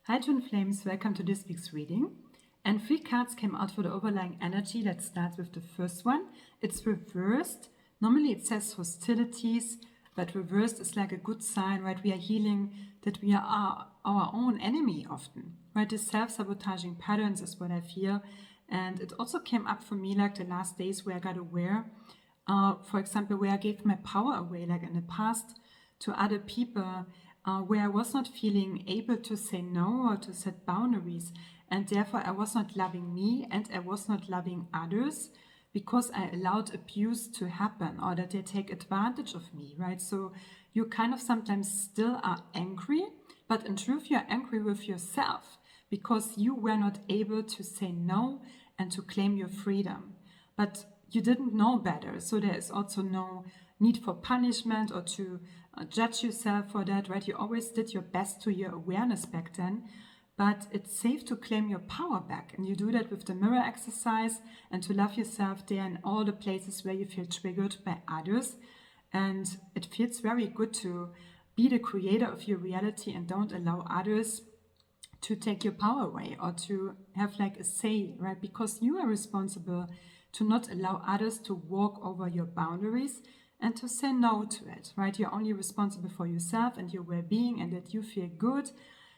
Hi Twin Flames, welcome to this week's reading. And 3 cards came out for the overlying energy. Let's start with the first one. It's reversed. Normally it says hostilities, but reversed is like a good sign, right? We are healing that we are our own enemy often, right? The self-sabotaging patterns is what I feel. And it also came up for me like the last days where I got aware, for example, where I gave my power away, like in the past, to other people, where I was not feeling able to say no or to set boundaries. And therefore I was not loving me and I was not loving others because I allowed abuse to happen or that they take advantage of me, right? So you kind of sometimes still are angry, but in truth you're angry with yourself because you were not able to say no and to claim your freedom. But you didn't know better, so there is also no need for punishment or to judge yourself for that, right? You always did your best to your awareness back then, but it's safe to claim your power back, and you do that with the mirror exercise and to love yourself there in all the places where you feel triggered by others. And it feels very good to be the creator of your reality and don't allow others to take your power away or to have like a say, right? Because you are responsible to not allow others to walk over your boundaries and to say no to it, right? You're only responsible for yourself and your well-being and that you feel good.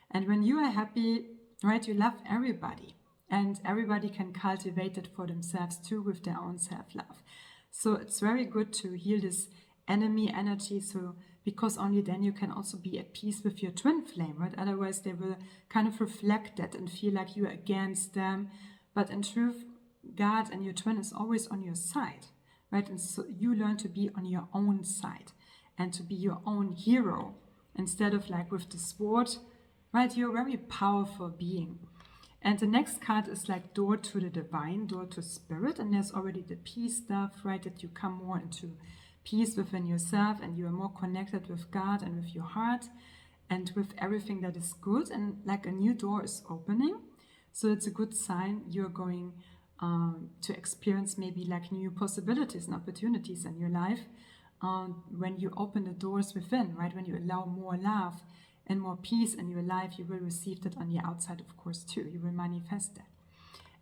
And when you are happy, right, you love everybody. And everybody can cultivate it for themselves too with their own self-love. So it's very good to heal this enemy energy, so because only then you can also be at peace with your twin flame, right? Otherwise they will kind of reflect that and feel like you're against them. But in truth, God and your twin is always on your side, right? And so you learn to be on your own side and to be your own hero instead of like with the sword, right? You're a very powerful being. And the next card is like door to the divine, door to spirit. And there's already the peace stuff, right? That you come more into peace within yourself and you are more connected with God and with your heart and with everything that is good. And like a new door is opening. So it's a good sign you're going to experience maybe like new possibilities and opportunities in your life when you open the doors within, right? When you allow more love and more peace in your life, you will receive that on the outside, of course, too. You will manifest that.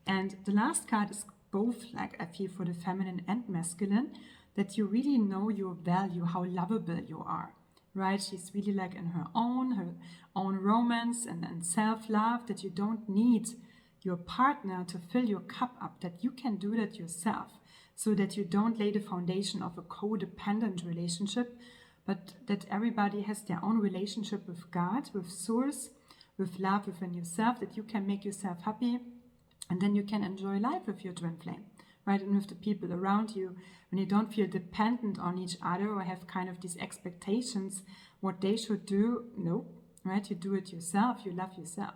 And the last card is both, like I feel, for the feminine and masculine, that you really know your value, how lovable you are, right? She's really like in her own romance and self-love, that you don't need your partner to fill your cup up, that you can do that yourself, so that you don't lay the foundation of a codependent relationship, but that everybody has their own relationship with God, with Source, with love within yourself, that you can make yourself happy, and then you can enjoy life with your twin flame, right? And with the people around you, when you don't feel dependent on each other or have kind of these expectations, what they should do, no, right? You do it yourself, you love yourself.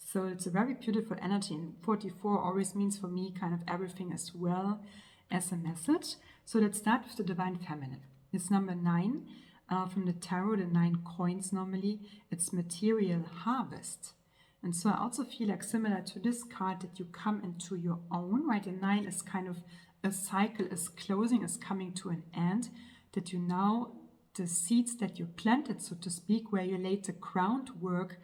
So it's a very beautiful energy, and 44 always means for me kind of everything as well as a message. So let's start with the Divine Feminine. It's number 9 from the tarot, the 9 coins normally. It's material harvest. And so I also feel like similar to this card that you come into your own, right? The 9 is kind of a cycle, is closing, is coming to an end, that you now, the seeds that you planted, so to speak, where you laid the groundwork,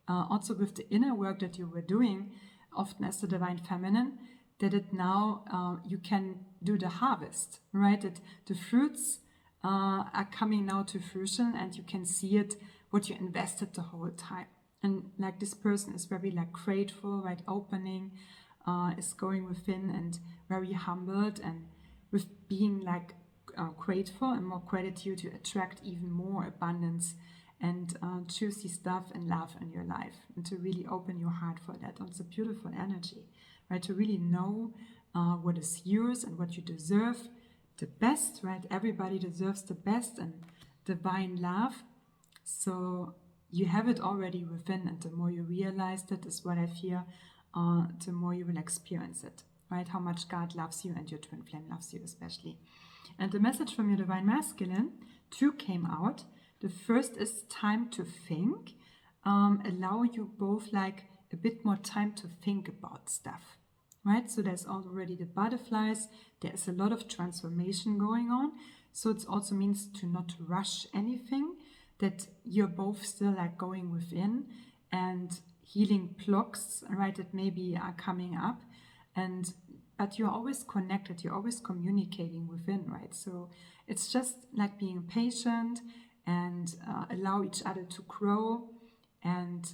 also with the inner work that you were doing, often as the Divine Feminine, that it now you can do the harvest, right? That the fruits are coming now to fruition and you can see it, what you invested the whole time. And like this person is very like grateful, right? Opening, is going within and very humbled, and with being like grateful and more gratitude, you attract even more abundance and juicy stuff and love in your life, and to really open your heart for that. It's a beautiful energy, right? To really know what is yours and what you deserve the best, right? Everybody deserves the best and divine love. So you have it already within, and the more you realize that is what I feel, the more you will experience it, right? How much God loves you and your twin flame loves you especially. And the message from your Divine Masculine, 2 came out. The first is time to think. Allow you both like a bit more time to think about stuff, right? So there's already the butterflies. There's a lot of transformation going on. So it also means to not rush anything, that you're both still like going within and healing blocks, right, that maybe are coming up. But you're always connected, you're always communicating within, right? So it's just like being patient and allow each other to grow and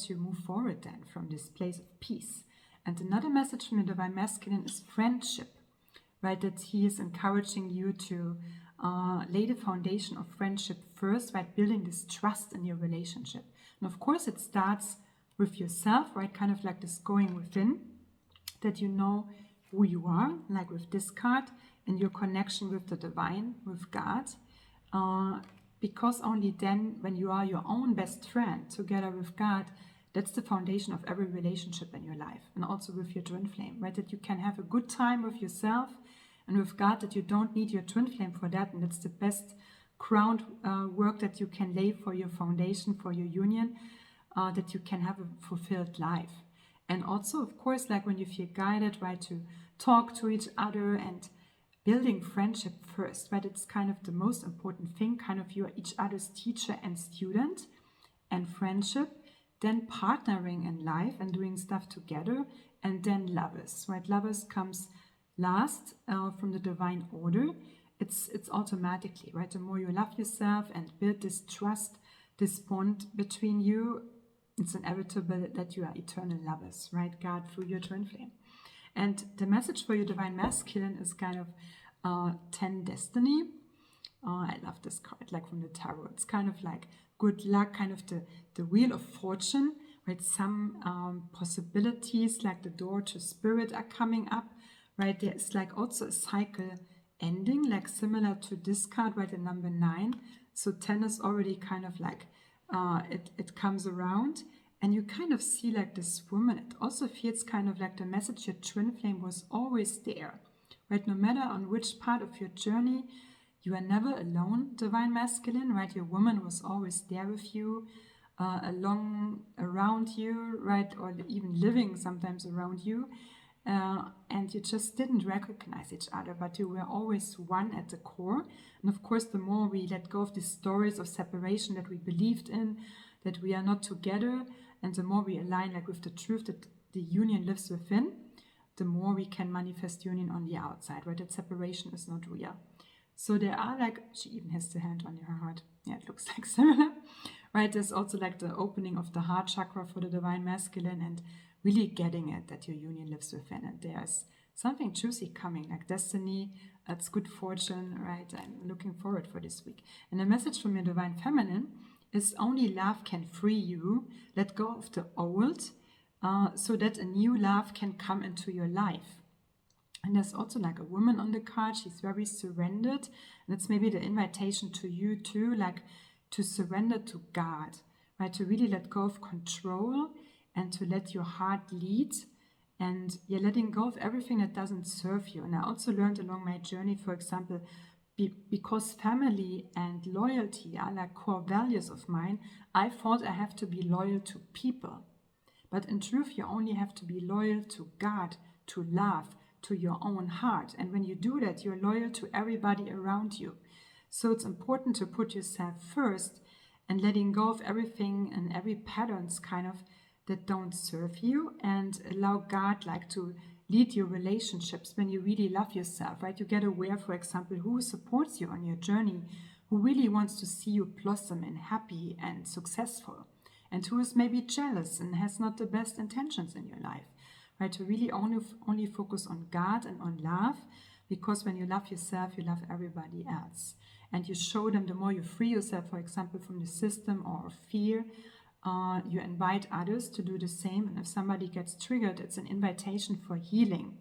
to move forward then from this place of peace. And another message from the Divine Masculine is friendship, right? That he is encouraging you to lay the foundation of friendship first, right? Building this trust in your relationship. And of course, it starts with yourself, right? Kind of like this going within, that you know who you are, like with this card, and your connection with the divine, with God. Because only then, when you are your own best friend together with God, that's the foundation of every relationship in your life, and also with your twin flame, right? That you can have a good time with yourself and with God, that you don't need your twin flame for that, and it's the best ground work that you can lay for your foundation, for your union, that you can have a fulfilled life. And also, of course, like when you feel guided, right, to talk to each other and building friendship first, right? It's kind of the most important thing, kind of you are each other's teacher and student, and friendship, then partnering in life and doing stuff together, and then lovers, right? Lovers comes last from the divine order. It's automatically, right? The more you love yourself and build this trust, this bond between you, it's inevitable that you are eternal lovers, right? God through your twin flame. And the message for your Divine Masculine is kind of 10 Destiny. I love this card, like from the tarot. It's kind of like good luck, kind of the wheel of fortune, right? Some possibilities, like the door to spirit, are coming up, right? There is like also a cycle ending, like similar to this card, right? The number 9. So 10 is already kind of like it comes around, and you kind of see like this woman. It also feels kind of like the message your twin flame was always there, right? No matter on which part of your journey, you are never alone, Divine Masculine, right? Your woman was always there with you, along around you, right? Or even living sometimes around you. And you just didn't recognize each other, but you were always one at the core. And of course, the more we let go of these stories of separation that we believed in, that we are not together, and the more we align like with the truth that the union lives within, the more we can manifest union on the outside, right? That separation is not real. So there are like, she even has the hand on her heart. Yeah, it looks like similar, right? There's also like the opening of the heart chakra for the Divine Masculine, and really getting it that your union lives within, and there's something juicy coming, like destiny. That's good fortune, right? I'm looking forward for this week. And the message from your Divine Feminine is only love can free you. Let go of the old, so that a new love can come into your life. And there's also like a woman on the card. She's very surrendered, and it's maybe the invitation to you too, like to surrender to God, right? To really let go of control and to let your heart lead, and you're letting go of everything that doesn't serve you. And I also learned along my journey, for example, because family and loyalty are like core values of mine, I thought I have to be loyal to people. But in truth, you only have to be loyal to God, to love, to your own heart. And when you do that, you're loyal to everybody around you. So it's important to put yourself first, and letting go of everything and every patterns kind of that don't serve you, and allow God like to lead your relationships when you really love yourself, right? You get aware, for example, who supports you on your journey, who really wants to see you blossom and happy and successful, and who is maybe jealous and has not the best intentions in your life, right? To really only focus on God and on love, because when you love yourself, you love everybody else. And you show them, the more you free yourself, for example, from the system or fear, you invite others to do the same. And if somebody gets triggered, it's an invitation for healing,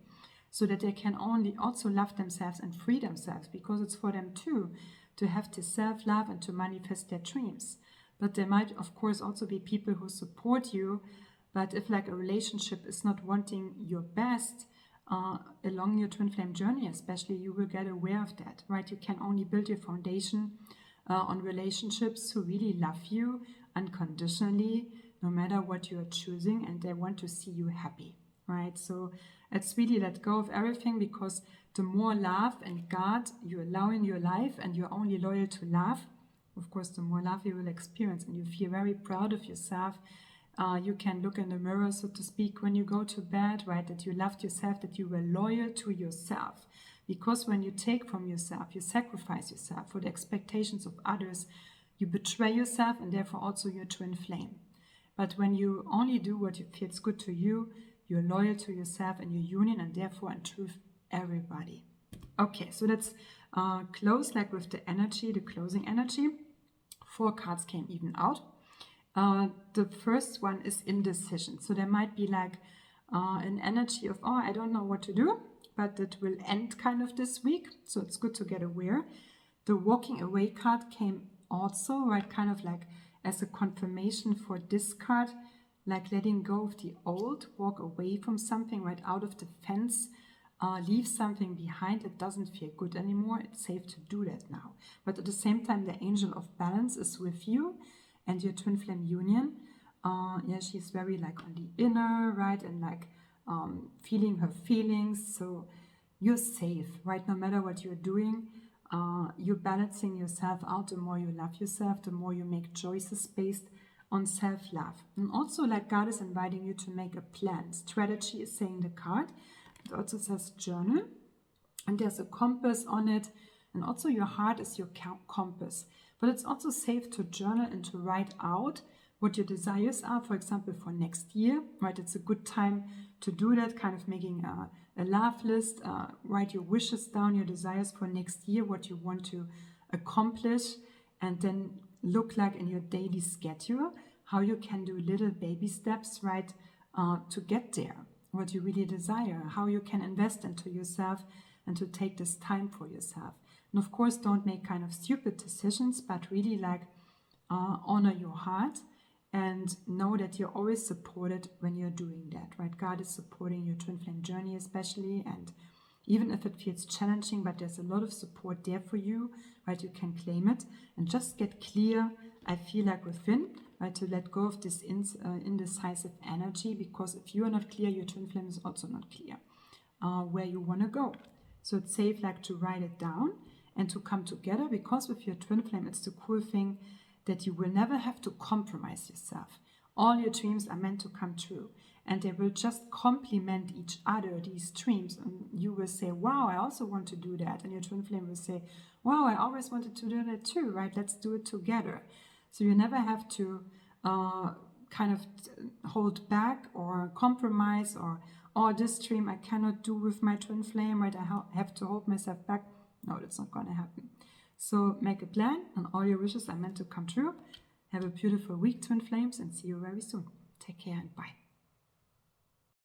so that they can only also love themselves and free themselves, because it's for them too to have this self-love and to manifest their dreams. But there might, of course, also be people who support you. But if like a relationship is not wanting your best along your twin flame journey, especially, you will get aware of that, right? You can only build your foundation on relationships who really love you unconditionally, no matter what you are choosing, and they want to see you happy, right? So it's really let go of everything, because the more love and God you allow in your life, and you're only loyal to love, of course, the more love you will experience, and you feel very proud of yourself You can look in the mirror, so to speak, when you go to bed, right? That you loved yourself, that you were loyal to yourself. Because when you take from yourself, you sacrifice yourself for the expectations of others, you betray yourself and therefore also your twin flame. But when you only do what feels good to you, you're loyal to yourself and your union, and therefore in truth, everybody. Okay, so let's close like with the energy, the closing energy. 4 cards came even out. The first one is indecision. So there might be like an energy of, oh, I don't know what to do, but it will end kind of this week. So it's good to get aware. The walking away card came also, right, kind of like as a confirmation for this card, like letting go of the old, walk away from something, right, out of the fence, leave something behind that doesn't feel good anymore. It's safe to do that now. But at the same time, the angel of balance is with you and your twin flame union. Yeah, she's very like on the inner, right, and like feeling her feelings. So you're safe, right, no matter what you're doing. You're balancing yourself out. The more you love yourself, the more you make choices based on self-love. And also, like, God is inviting you to make a plan. Strategy is saying the card. It also says journal, and there's a compass on it, and also your heart is your compass. But it's also safe to journal and to write out what your desires are, for example, for next year, right? It's a good time to do that, kind of making a love list, write your wishes down, your desires for next year, what you want to accomplish, and then look like in your daily schedule how you can do little baby steps, right, to get there, what you really desire, how you can invest into yourself and to take this time for yourself. And of course, don't make kind of stupid decisions, but really like honor your heart and know that you're always supported when you're doing that, right? God is supporting your twin flame journey especially, and even if it feels challenging, but there's a lot of support there for you, right? You can claim it and just get clear, I feel like within, right? To let go of this indecisive energy, because if you are not clear, your twin flame is also not clear where you want to go. So it's safe like to write it down and to come together, because with your twin flame, it's the cool thing that you will never have to compromise yourself. All your dreams are meant to come true, and they will just complement each other, these dreams. And you will say, wow, I also want to do that. And your twin flame will say, wow, I always wanted to do that too, right? Let's do it together. So you never have to kind of hold back or compromise or, oh, this dream I cannot do with my twin flame, right? I have to hold myself back. No, that's not going to happen. So make a plan, and all your wishes are meant to come true. Have a beautiful week, twin flames, and see you very soon. Take care and bye.